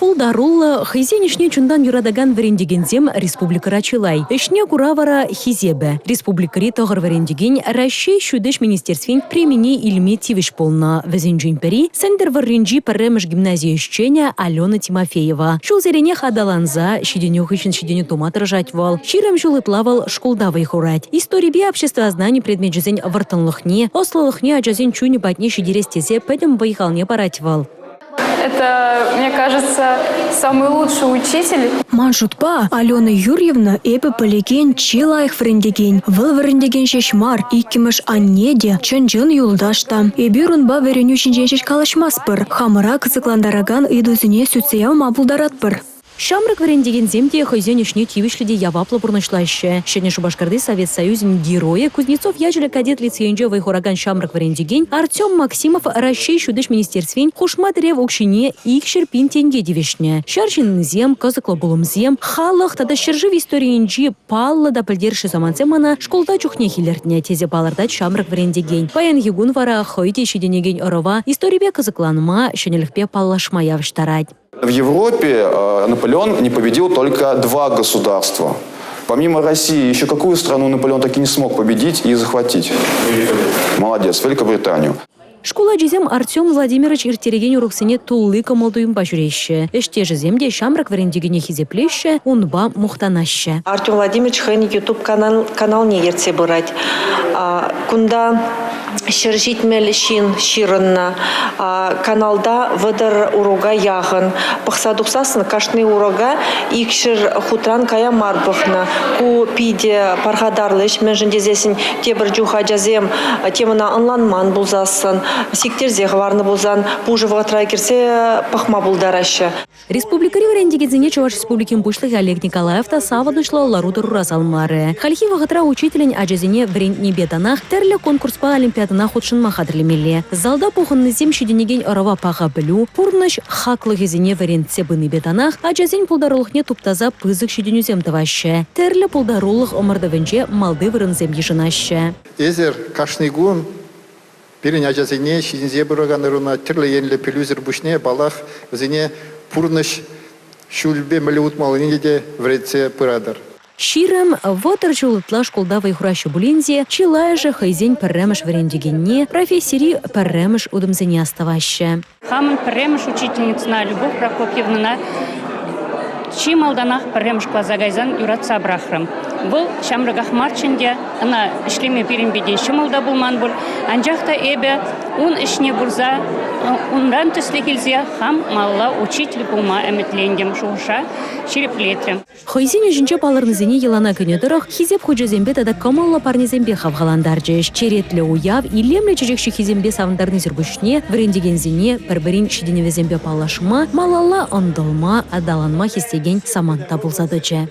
Пулдарула хизенишне чундан юрадаган варендигензем республика рачылай. Эшне куравара хизебе. Республикари тогыр варендиген Россия шудеш министерствен премени илме тивиш полна. Везенджинпери сендер варенджи парремеш гимназия ищеня Алена Тимофеева. Шул зерене хадаланза, щеденюх ищен щеденю томат рожатьвал. Ширам шулытлавал школдавай хурать. Истории би обществознания предмет жизнь вартанлыхне, ослалыхне аджазен чуни батне щедерестезе пэдем выехалне паратьвал. Это, мне кажется, самый лучший учитель. Маншутпа Алена Юрьевна эпе полеген чилайх френдеген. Выл врендеген шешмар, иккимеш аннеде, чынжын юлдашта. Эбирунба вереню шинженшеш калашмаспыр. Хамыра кызыкландараган идузине сүтсеяу мабулдаратпыр. Шамрак варендеген земде хозяйнишне тивишлиде явапла бурнышлаще. Щене Шубашкарды Совет Союзин героя Кузнецов яжели кадет лицеенже вайхураган Шамрак варендеген Артем Максимов Россия шудеш министерствен хушматерев укшине икшер пин тенге дивишне. Шарчин зем, козыкло булым зем, халах тада шержи в историенжи палла да пальдерши заманцемана школда чухне хилертне тезе палардат Шамрак варендеген. Паян егун вара хойте щеденеген орова историбе козыкланма щенелихпе паллашма явштарать. В Европе Наполеон не победил только 2 государства. Помимо России, еще какую страну Наполеон таки не смог победить и захватить? Молодец, Великобританию. Школа джизем Артем Владимирович иртереген уроксене туллыка молдуем пажуреща. Эште жеземде Шамрак варендигене хизеплеще, унба мухтанаще. Артем Владимирович хэн YouTube канал не ерце бырать. Кунда шержит мелешин ширынна. Каналда выдар урога яғын. Пахсадуксасын кашны урога икшир хутран кая марбахна. Ку пиде пархадарлыш мен жіндезесін тебір жуха жазем темына анланман бұлзасын. Сиктерзе ғварны бұлзан пужывға трайкерсе пахма бұлдарашы. Республикари варендигензене Чуваш республикин бушлых Олег Николаев та саваднышло ларудыр уразалмары. Хальхи вағытра учителен аджазене врендне беданах терлі конкурспа олимпиадына худшынма хадрлемелі. Залда пухынны зем шеденеген орава паға білу, пурныш хаклы гезене варендсе быны беданах аджазен пулдарулықне туптаза пызык шеденюзем тавашы. Терлі пулдарулық омырдывенже малды вырынзем ежынашы. Езер кашнигун Пирин аджазене шидинзе бұрағанырына тірлі енлі пелюзер бұшне балах візене пурныш шулбе мәлі ұтмалыне де вредсе пырадар. Ширам вотыр жолытла школда вайхуращу булинзе, чилая же хайзень парремыш варендигенне, профессори парремыш удымзене оставаще. Хамын парремыш учительницына Любовь Прокопьевна чималданах парремыш клазагайзан юратса абрахрым. Бұл Шамрагах марчынде, ана ішлеме перенбеде шымылда бұлман бұл, анжақта әбі, он ішне бұрза, онран түслі келзе, хам малла учитель бұлма әмітлендем шуғыша, шереплетрем. Хойзене жінче палырнызене елана күнедірық, хизеп худжезембе тада камалла парнезембе хавғаландар жеш. Черетлі уяв, илемлі чежекші хизембе савындарны зірбүшне, врендигензене, пәрбірін шеденевезембе палашма, малалла ондылма, адаланма хистеген саманта бұлзадычы.